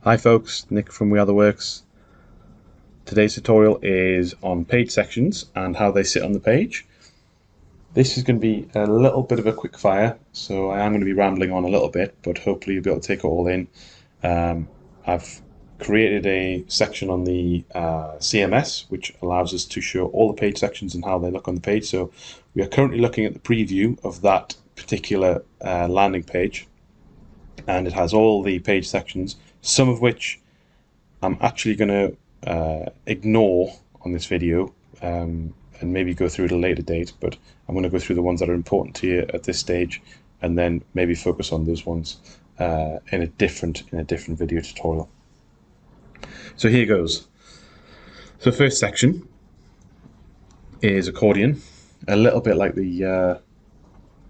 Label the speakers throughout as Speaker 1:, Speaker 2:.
Speaker 1: Hi folks, Nick from We Are The Works. Today's tutorial is on page sections and how they sit on the page. This is going to be a little bit of a quick fire, so I am going to be rambling on a little bit, but hopefully you'll be able to take it all in. I've created a section on the CMS which allows us to show all the page sections and how they look on the page. So we are currently looking at the preview of that particular landing page, and it has all the page sections, some of which I'm actually going to ignore on this video and maybe go through at a later date, but I'm going to go through the ones that are important to you at this stage and then maybe focus on those ones in a different video tutorial. So here goes. So first section is accordion, a little bit like the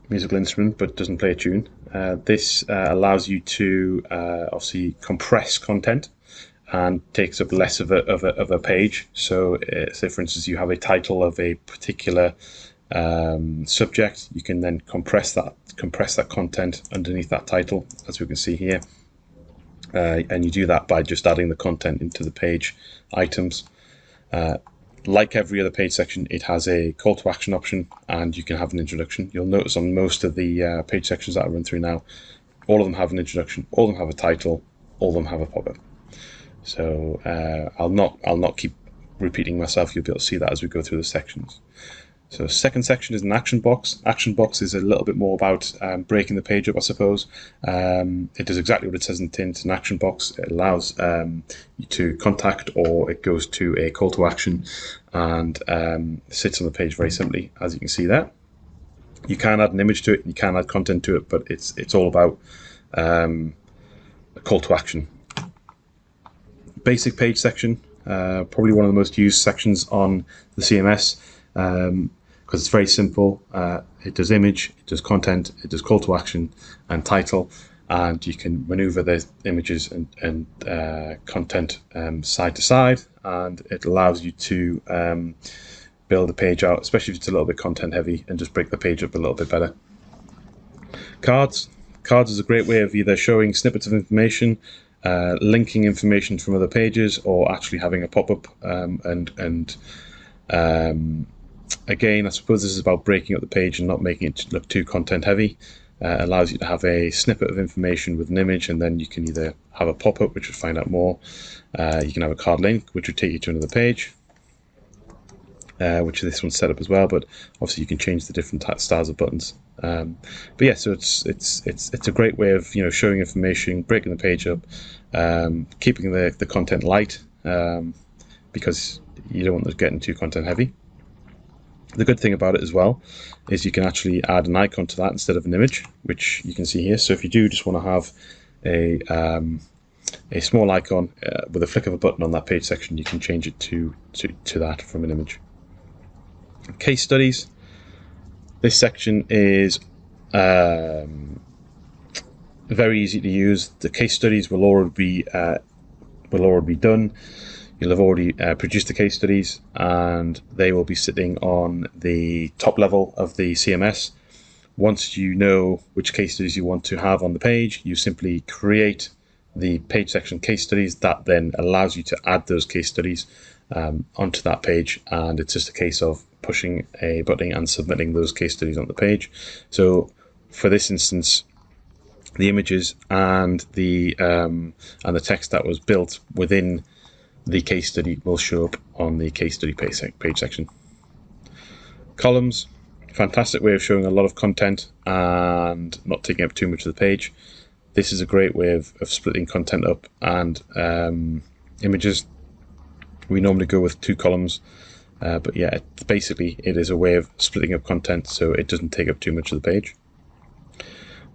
Speaker 1: musical instrument but doesn't play a tune. This allows you to obviously compress content and takes up less of a page. So say for instance you have a title of a particular subject, you can then compress that content underneath that title, as we can see here, and you do that by just adding the content into the page items. Like every other page section, it has a call to action option and you can have an introduction. You'll notice on most of the page sections that I run through now, all of them have an introduction, all of them have a title, all of them have a pop-up. So I'll not keep repeating myself. You'll be able to see that as we go through the sections. So second section is an action box. Action box is a little bit more about breaking the page up, I suppose. It does exactly what it says in the tin. It's an action box. It allows you to contact, or it goes to a call to action and sits on the page very simply, as you can see there. You can add an image to it, you can add content to it, but it's all about a call to action. Basic page section, probably one of the most used sections on the CMS because it's very simple. It does image, it does content, it does call to action and title, and you can maneuver the images and content side to side, and it allows you to build the page out, especially if it's a little bit content heavy, and just break the page up a little bit better. Cards is a great way of either showing snippets of information, linking information from other pages, or actually having a pop-up. Again, I suppose this is about breaking up the page and not making it look too content heavy. Allows you to have a snippet of information with an image, and then you can either have a pop-up, which would find out more. You can have a card link, which would take you to another page, which this one's set up as well, but obviously you can change the different styles of buttons. But yeah, so it's a great way of showing information, breaking the page up, keeping the content light, because you don't want it getting too content heavy. The good thing about it as well is you can actually add an icon to that instead of an image, which you can see here. So if you do just want to have a small icon with a flick of a button on that page section, you can change it to that from an image. Case studies. This section is very easy to use. The case studies will already be done. You'll have already produced the case studies, and they will be sitting on the top level of the CMS. Once you know which case studies you want to have on the page, you simply create the page section case studies. That then allows you to add those case studies onto that page, and it's just a case of pushing a button and submitting those case studies on the page. So for this instance, the images and the text that was built within the case study will show up on the case study page section. Columns, fantastic way of showing a lot of content and not taking up too much of the page. This is a great way of splitting content up, and images, we normally go with 2 columns, but yeah, basically it is a way of splitting up content so it doesn't take up too much of the page.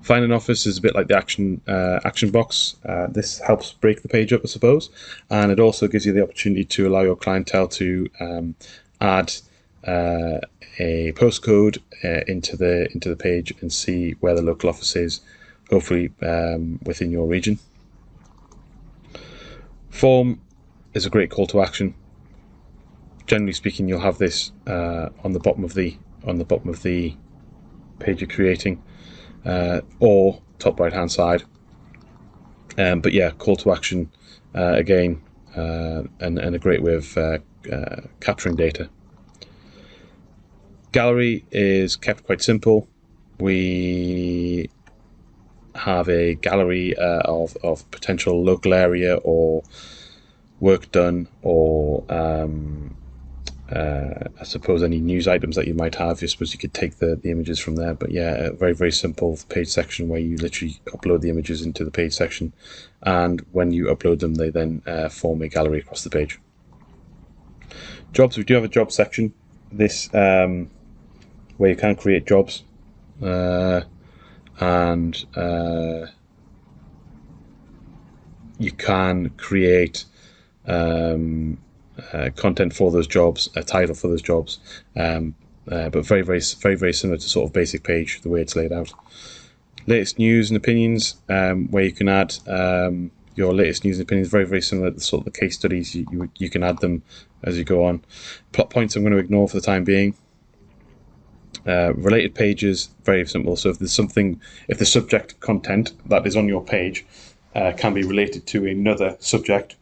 Speaker 1: Find an office is a bit like the action box. This helps break the page up, I suppose, and it also gives you the opportunity to allow your clientele to add a postcode into the page and see where the local office is, hopefully within your region. Form is a great call to action. Generally speaking, you'll have this on the bottom of the page you're creating, or top right hand side. But yeah, call to action again, and a great way of capturing data. Gallery is kept quite simple. We have a gallery of potential local area or work done, or I suppose any news items that you might have. I suppose you could take the images from there. But yeah, a very, very simple page section where you literally upload the images into the page section, and when you upload them, they then form a gallery across the page. Jobs, we do have a job section. This where you can create jobs, and you can create content for those jobs, a title for those jobs, but very, very similar to sort of basic page, the way it's laid out. Latest news and opinions, where you can add your latest news and opinions, very, very similar to sort of the case studies. You can add them as you go on. Plot points I'm going to ignore for the time being. Related pages, very simple. So if there's something, if the subject content that is on your page can be related to another subject,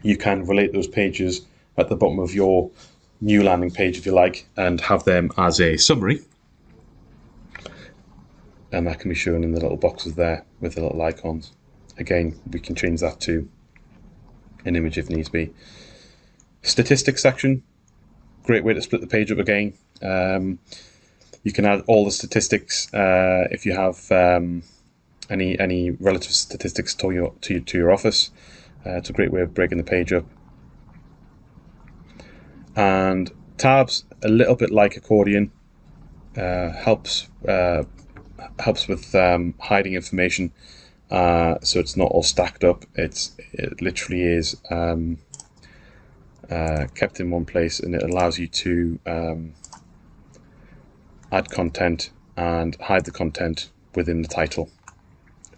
Speaker 1: you can relate those pages at the bottom of your new landing page, if you like, and have them as a summary. And that can be shown in the little boxes there with the little icons. Again, we can change that to an image if needs be. Statistics section, great way to split the page up again. You can add all the statistics if you have any relative statistics to your office. It's a great way of breaking the page up. And tabs, a little bit like accordion, helps with hiding information, so it's not all stacked up. It literally is kept in one place, and it allows you to add content and hide the content within the title.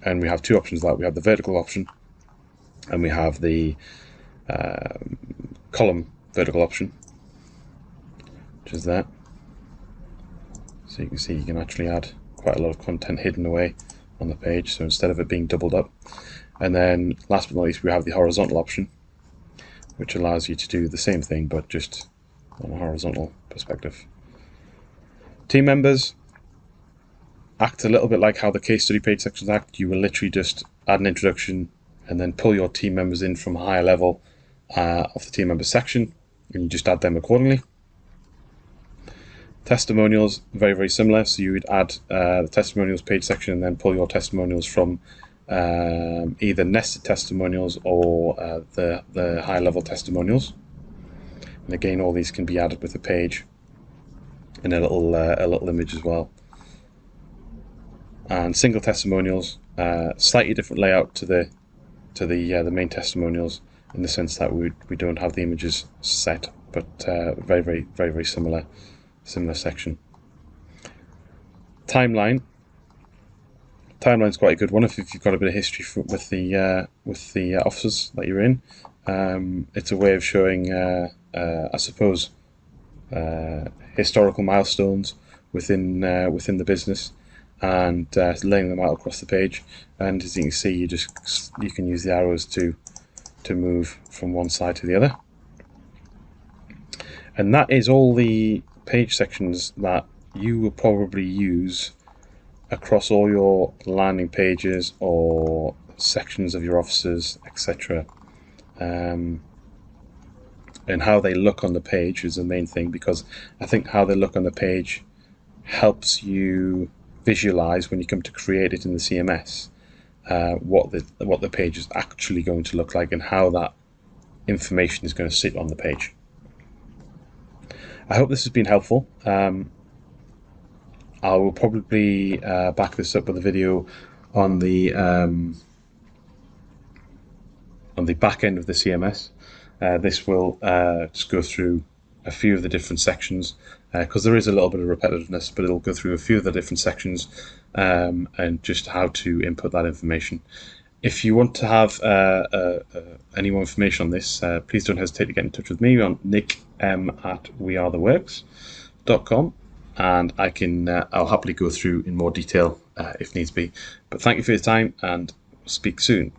Speaker 1: And we have two options that we have the vertical option, and we have the column vertical option, which is that. So you can see you can actually add quite a lot of content hidden away on the page, so instead of it being doubled up. And then last but not least, we have the horizontal option, which allows you to do the same thing but just on a horizontal perspective. Team members act a little bit like how the case study page sections act. You will literally just add an introduction and then pull your team members in from a higher level of the team member section, and you just add them accordingly. Testimonials, very, very similar. So you would add the testimonials page section and then pull your testimonials from either nested testimonials or the high level testimonials. And again, all these can be added with the page in a little image as well. And single testimonials, slightly different layout to the main testimonials, in the sense that we don't have the images set, but very, very similar section. Timeline's quite a good one if you've got a bit of history with the offices that you're in. It's a way of showing, I suppose, historical milestones within the business, and laying them out across the page. And as you can see, you can use the arrows to move from one side to the other. And that is all the page sections that you will probably use across all your landing pages or sections of your offices, etc. And how they look on the page is the main thing, because I think how they look on the page helps you visualize when you come to create it in the CMS what the page is actually going to look like and how that information is going to sit on the page. I hope this has been helpful. I will probably back this up with a video on the back end of the CMS. This will just go through a few of the different sections, because there is a little bit of repetitiveness, but it'll go through a few of the different sections and just how to input that information. If you want to have any more information on this, please don't hesitate to get in touch with me on nick@wearetheworks.com, and I'll happily go through in more detail if needs be. But thank you for your time, and speak soon.